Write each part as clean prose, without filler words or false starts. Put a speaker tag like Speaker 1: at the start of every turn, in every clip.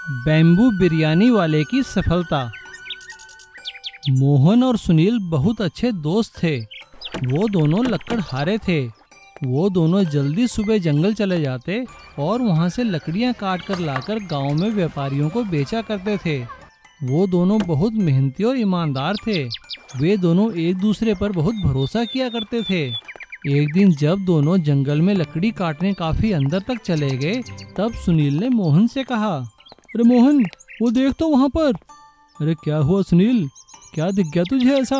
Speaker 1: Bamboo biryani वाले की सफलता। मोहन और सुनील बहुत अच्छे दोस्त थे। वो दोनों लकड़हारे थे। वो दोनों जल्दी सुबह जंगल चले जाते और वहाँ से लकड़ियाँ काट कर लाकर गाँव में व्यापारियों को बेचा करते थे। वो दोनों बहुत मेहनती और ईमानदार थे। वे दोनों एक दूसरे पर बहुत भरोसा किया करते थे। एक दिन जब दोनों जंगल में लकड़ी काटने काफी अंदर तक चले गए, तब सुनील ने मोहन से कहा, अरे मोहन, वो देख तो वहाँ पर। अरे क्या हुआ सुनील, क्या दिख गया तुझे ऐसा?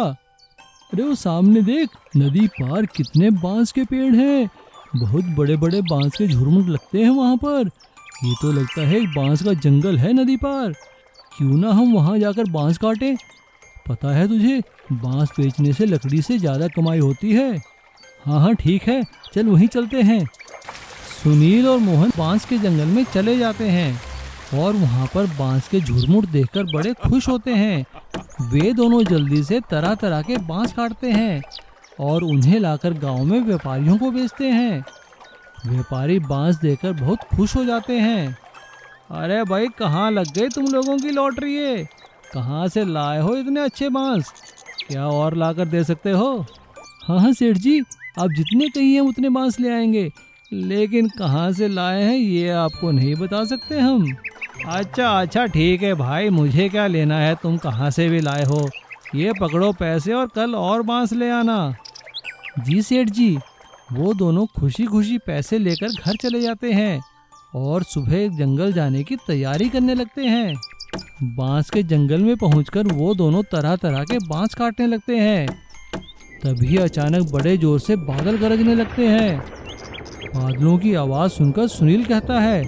Speaker 1: अरे वो सामने देख, नदी पार कितने बांस के पेड़ हैं। बहुत बड़े बड़े बांस के झुरमुट लगते हैं वहाँ पर। ये तो लगता है बांस का जंगल है नदी पार। क्यों ना हम वहाँ जाकर बांस काटें? पता है तुझे, बांस बेचने से लकड़ी से ज़्यादा कमाई होती है। हाँ हाँ ठीक है, चल वहीं चलते हैं। सुनील और मोहन बांस के जंगल में चले जाते हैं और वहाँ पर बांस के झुरमुट देखकर बड़े खुश होते हैं। वे दोनों जल्दी से तरह तरह के बांस काटते हैं और उन्हें लाकर गांव में व्यापारियों को बेचते हैं। व्यापारी बांस देखकर बहुत खुश हो जाते हैं। अरे भाई, कहाँ लग गई तुम लोगों की लॉटरी है? कहाँ से लाए हो इतने अच्छे बांस? क्या और लाकर दे सकते हो? हाँ हाँ सेठ जी, आप जितने कहिए उतने बांस ले आएंगे, लेकिन कहाँ से लाए हैं ये आपको नहीं बता सकते हम। अच्छा ठीक है भाई, मुझे क्या लेना है तुम कहाँ से भी लाए हो। ये पकड़ो पैसे और कल और बांस ले आना। जी सेठ जी। वो दोनों खुशी खुशी पैसे लेकर घर चले जाते हैं और सुबह जंगल जाने की तैयारी करने लगते हैं। बांस के जंगल में पहुंचकर वो दोनों तरह तरह के बांस काटने लगते हैं। तभी अचानक बड़े जोर से बादल गरजने लगते हैं। बादलों की आवाज़ सुनकर सुनील कहता है,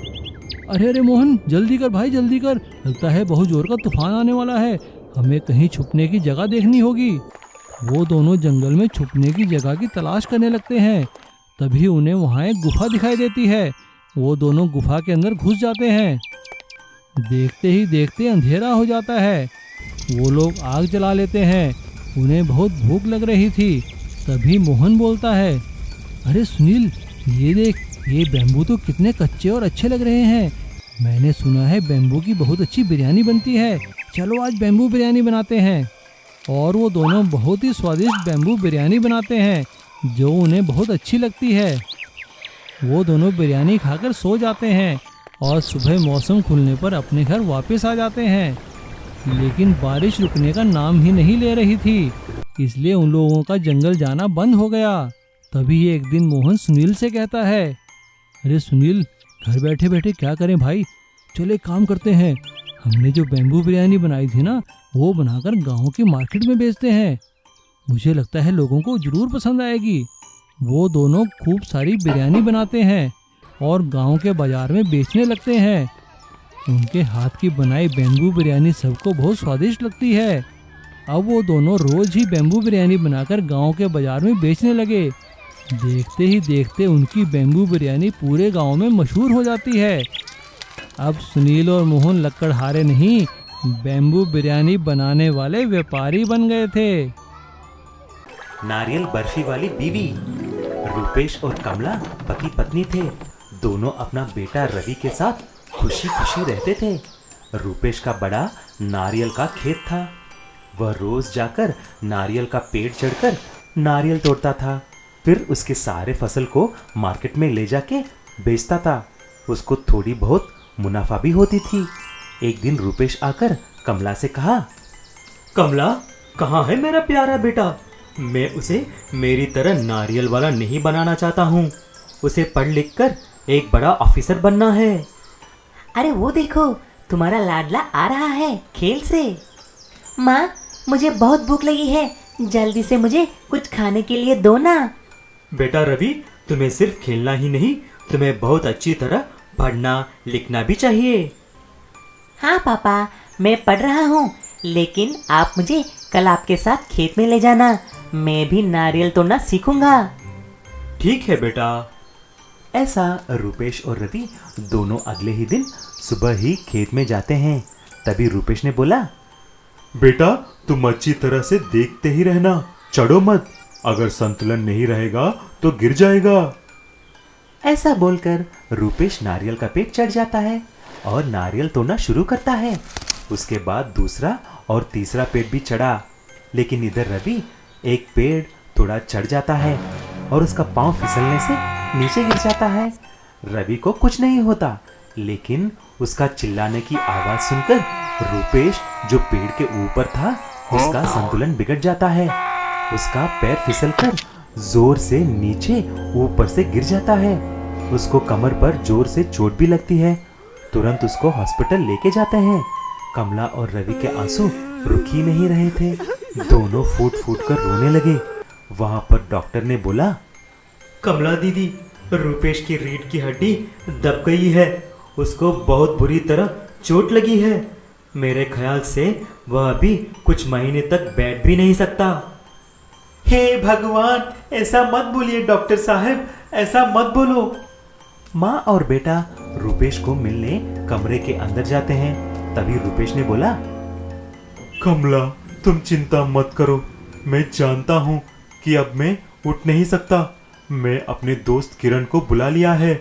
Speaker 1: अरे अरे मोहन, जल्दी कर भाई जल्दी कर, लगता है बहुत जोर का तूफान आने वाला है। हमें कहीं छुपने की जगह देखनी होगी। वो दोनों जंगल में छुपने की जगह की तलाश करने लगते हैं। तभी उन्हें वहाँ एक गुफा दिखाई देती है। वो दोनों गुफा के अंदर घुस जाते हैं। देखते ही देखते अंधेरा हो जाता है। वो लोग आग जला लेते हैं। उन्हें बहुत भूख लग रही थी। तभी मोहन बोलता है, अरे सुनील, ये देख, ये बैम्बू तो कितने कच्चे और अच्छे लग रहे हैं। मैंने सुना है बैम्बू की बहुत अच्छी बिरयानी बनती है। चलो आज बैम्बू बिरयानी बनाते हैं। और वो दोनों बहुत ही स्वादिष्ट बैम्बू बिरयानी बनाते हैं, जो उन्हें बहुत अच्छी लगती है। वो दोनों बिरयानी खाकर सो जाते हैं और सुबह मौसम खुलने पर अपने घर वापस आ जाते हैं। लेकिन बारिश रुकने का नाम ही नहीं ले रही थी, इसलिए उन लोगों का जंगल जाना बंद हो गया। तभी एक दिन मोहन सुनील से कहता है, अरे सुनील, घर बैठे बैठे क्या करें भाई, चलो एक काम करते हैं। हमने जो बैम्बू बिरयानी बनाई थी ना, वो बनाकर गांव की मार्केट में बेचते हैं। मुझे लगता है लोगों को जरूर पसंद आएगी। वो दोनों खूब सारी बिरयानी बनाते हैं और गांव के बाजार में बेचने लगते हैं। उनके हाथ की बनाई बैम्बू बिरयानी सबको बहुत स्वादिष्ट लगती है। अब वो दोनों रोज ही बैम्बू बिरयानी बनाकर गांव के बाजार में बेचने लगे। देखते ही देखते उनकी बैम्बू बिरयानी पूरे गांव में मशहूर हो जाती है। अब सुनील और मोहन लकड़हारे नहीं, बैम्बू बिरयानी बनाने वाले व्यापारी बन गए थे।
Speaker 2: नारियल बर्फी वाली बीवी। रूपेश और कमला पति पत्नी थे। दोनों अपना बेटा रवि के साथ खुशी खुशी रहते थे। रूपेश का बड़ा नारियल का खेत था। वह रोज जाकर नारियल का पेड़ चढ़कर नारियल तोड़ता था। फिर उसके सारे फसल को मार्केट में ले जाके बेचता था। उसको थोड़ी बहुत मुनाफा भी होती थी। एक दिन रूपेश आकर कमला से कहा,
Speaker 3: कमला, कहाँ है मेरा प्यारा बेटा? मैं उसे मेरी तरह नारियल वाला नहीं बनाना चाहता हूँ। उसे पढ़ लिख कर एक बड़ा ऑफिसर बनना है।
Speaker 4: अरे वो देखो, तुम्हारा लाडला आ रहा है खेल से। माँ, मुझे बहुत भूख लगी है, जल्दी से मुझे कुछ खाने के लिए दो ना।
Speaker 3: बेटा रवि, तुम्हें सिर्फ खेलना ही नहीं, तुम्हें बहुत अच्छी तरह पढ़ना लिखना भी चाहिए।
Speaker 4: हाँ पापा, मैं पढ़ रहा हूँ, लेकिन आप मुझे कल आपके साथ खेत में ले जाना। मैं भी नारियल तोड़ना सीखूंगा।
Speaker 3: ठीक है बेटा।
Speaker 2: ऐसा रूपेश और रवि दोनों अगले ही दिन सुबह ही खेत में जाते हैं। तभी रूपेश ने बोला,
Speaker 5: बेटा, तुम अच्छी तरह से देखते ही रहना, चढ़ो मत, अगर संतुलन नहीं रहेगा तो गिर जाएगा।
Speaker 2: ऐसा बोलकर रूपेश नारियल का पेड़ चढ़ जाता है और नारियल तोड़ना शुरू करता है। उसके बाद दूसरा और तीसरा पेड़ भी चढ़ा, लेकिन इधर रवि एक पेड़ थोड़ा चढ़ जाता है और उसका पांव फिसलने से नीचे गिर जाता है। रवि को कुछ नहीं होता, लेकिन उसका चिल्लाने की आवाज सुनकर रूपेश जो पेड़ के ऊपर था उसका संतुलन बिगड़ जाता है। उसका पैर फिसलकर जोर से नीचे ऊपर से गिर जाता है। उसको कमर पर जोर से चोट भी लगती है। तुरंत उसको हॉस्पिटल लेके जाते हैं। कमला और रवि के आंसू रुक ही नहीं रहे थे। दोनों फूट फूट कर रोने लगे। वहां पर डॉक्टर ने बोला,
Speaker 3: कमला दीदी, रूपेश की रीढ़ की हड्डी दब गई है। उसको बहुत बुरी तरह चोट लगी है। मेरे ख्याल से वह अभी कुछ महीने तक बैठ भी नहीं सकता।
Speaker 2: हे भगवान, ऐसा मत बोलिए डॉक्टर साहब, ऐसा मत बोलो। माँ और बेटा रूपेश को मिलने कमरे के अंदर जाते हैं। तभी रूपेश ने बोला,
Speaker 5: कमला, तुम चिंता मत करो। मैं जानता हूँ कि अब मैं उठ नहीं सकता। मैं अपने दोस्त किरण को बुला लिया है।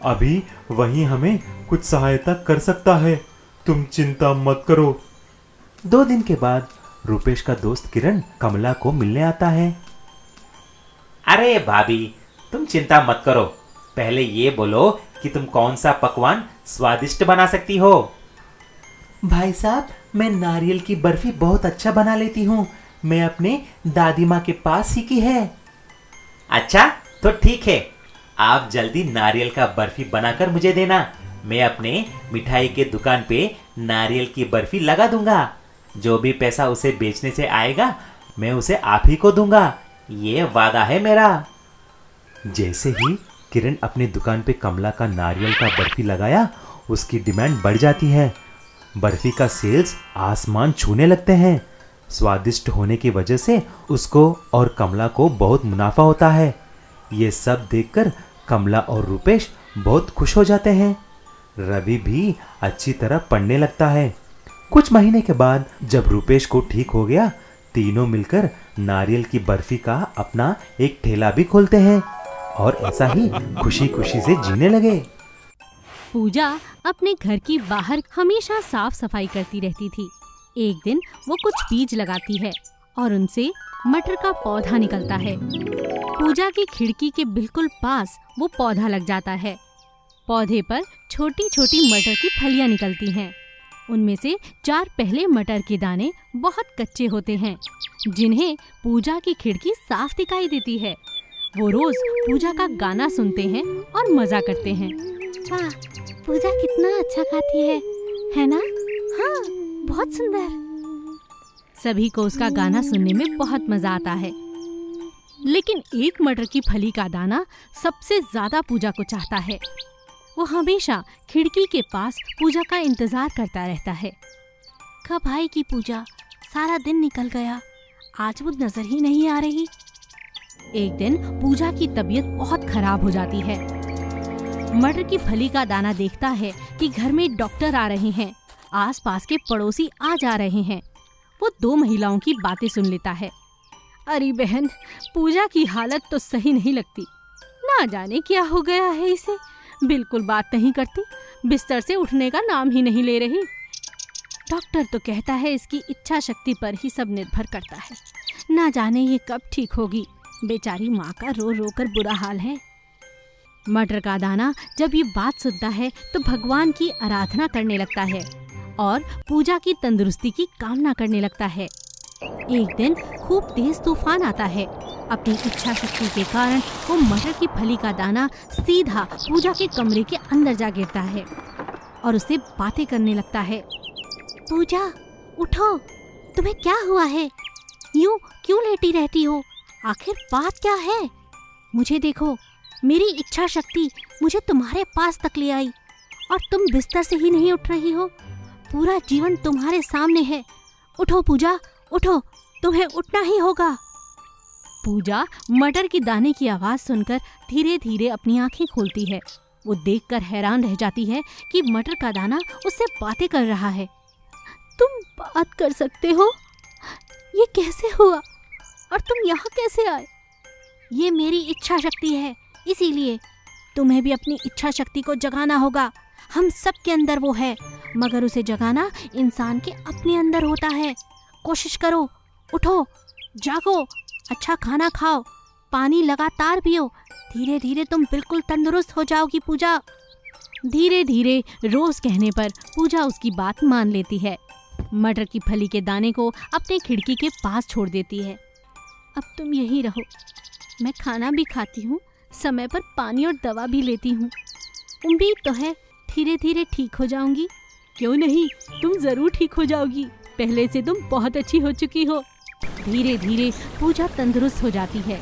Speaker 5: अभी वही हमें कुछ सहायता कर सकता है। तुम चिंता मत करो।
Speaker 2: 2 दिन के बाद रूपेश का दोस्त किरण कमला को मिलने आता है। अरे भाभी, तुम चिंता मत करो। पहले ये बोलो कि तुम कौन सा पकवान स्वादिष्ट बना सकती हो।
Speaker 4: भाई साहब, मैं नारियल की बर्फी बहुत अच्छा बना लेती हूँ। मैं अपने दादी माँ के पास सीखी है।
Speaker 2: अच्छा, तो ठीक है। आप जल्दी नारियल का बर्फी बनाकर मुझे देना। मैं अपने मिठाई के दुकान पे नारियल की बर्फी लगा दूंगा। जो भी पैसा उसे बेचने से आएगा मैं उसे आप ही को दूंगा। ये वादा है मेरा। जैसे ही किरण अपनी दुकान पे कमला का नारियल का बर्फी लगाया, उसकी डिमांड बढ़ जाती है। बर्फी का सेल्स आसमान छूने लगते हैं। स्वादिष्ट होने की वजह से उसको और कमला को बहुत मुनाफा होता है। ये सब देखकर कमला और रूपेश बहुत खुश हो जाते हैं। रवि भी अच्छी तरह पढ़ने लगता है। कुछ महीने के बाद जब रूपेश को ठीक हो गया, तीनों मिलकर नारियल की बर्फी का अपना एक ठेला भी खोलते हैं और ऐसा ही खुशी खुशी से जीने लगे।
Speaker 6: पूजा अपने घर की बाहर हमेशा साफ सफाई करती रहती थी। एक दिन वो कुछ बीज लगाती है और उनसे मटर का पौधा निकलता है। पूजा की खिड़की के बिल्कुल पास वो पौधा लग जाता है। पौधे पर छोटी छोटी मटर की फलियां निकलती हैं। उनमें से 4 पहले मटर के दाने बहुत कच्चे होते हैं, जिन्हें पूजा की खिड़की साफ दिखाई देती है। वो रोज पूजा का गाना सुनते हैं और मजा करते हैं। वाह, पूजा कितना अच्छा गाती है ना? हाँ, बहुत सुंदर। सभी को उसका गाना सुनने में बहुत मजा आता है। लेकिन एक मटर की फली का दाना सबसे ज्यादा पूजा को चाहता है। वो हमेशा खिड़की के पास पूजा का इंतजार करता रहता है। कब आएगी पूजा? सारा दिन निकल गया, आज वो नजर ही नहीं आ रही। एक दिन पूजा की तबीयत बहुत खराब हो जाती है। मटर की फली का दाना देखता है कि घर में डॉक्टर आ रहे हैं, आसपास के पड़ोसी आ जा रहे हैं। वो 2 महिलाओं की बातें सुन लेता है। अरे बहन, पूजा की हालत तो सही नहीं लगती। ना जाने क्या हो गया है इसे, बिल्कुल बात नहीं करती, बिस्तर से उठने का नाम ही नहीं ले रही। डॉक्टर तो कहता है इसकी इच्छा शक्ति पर ही सब निर्भर करता है। ना जाने ये कब ठीक होगी। बेचारी माँ का रो रो कर बुरा हाल है। मटर का दाना जब ये बात सुनता है तो भगवान की आराधना करने लगता है और पूजा की तंदुरुस्ती की कामना करने लगता है। एक दिन खूब तेज तूफान आता है। अपनी इच्छा शक्ति के कारण वो मटर की फली का दाना सीधा पूजा के कमरे के अंदर जा गिरता है और उससे बातें करने लगता है। पूजा, उठो, तुम्हें क्या हुआ है? यूं क्यों लेटी रहती हो? आखिर बात क्या है? मुझे देखो, मेरी इच्छा शक्ति मुझे तुम्हारे पास तक ले आई और तुम बिस्तर से ही नहीं उठ रही हो। पूरा जीवन तुम्हारे सामने है। उठो पूजा, उठो, तुम्हें उठना ही होगा। पूजा मटर की दाने की आवाज सुनकर धीरे धीरे अपनी आंखें खोलती है। वो देखकर हैरान रह जाती है कि मटर का दाना उससे बातें कर रहा है। तुम बात कर सकते हो? ये कैसे हुआ? और तुम यहाँ कैसे आए? ये मेरी इच्छा शक्ति है, इसीलिए तुम्हें भी अपनी इच्छा शक्ति को जगाना होगा। हम सब के अंदर वो है, मगर उसे जगाना इंसान के अपने अंदर होता है। कोशिश करो, उठो, जागो, अच्छा खाना खाओ, पानी लगातार पियो। धीरे धीरे तुम बिल्कुल तंदुरुस्त हो जाओगी पूजा। धीरे धीरे रोज कहने पर पूजा उसकी बात मान लेती है। मटर की फली के दाने को अपने खिड़की के पास छोड़ देती है। अब तुम यहीं रहो, मैं खाना भी खाती हूँ, समय पर पानी और दवा भी लेती हूँ। उम्मीद तो है धीरे धीरे ठीक हो जाऊंगी। क्यों नहीं, तुम जरूर ठीक हो जाओगी। पहले से तुम बहुत अच्छी हो चुकी हो। धीरे धीरे पूजा तंदुरुस्त हो जाती है।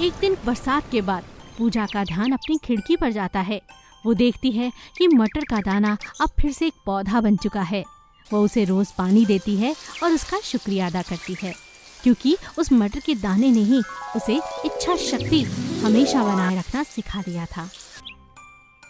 Speaker 6: एक दिन बरसात के बाद पूजा का ध्यान अपनी खिड़की पर जाता है। वो देखती है कि मटर का दाना अब फिर से एक पौधा बन चुका है। वो उसे रोज पानी देती है और उसका शुक्रिया अदा करती है, क्योंकि उस मटर के दाने ने ही उसे इच्छा शक्ति हमेशा बनाए रखना सिखा दिया था।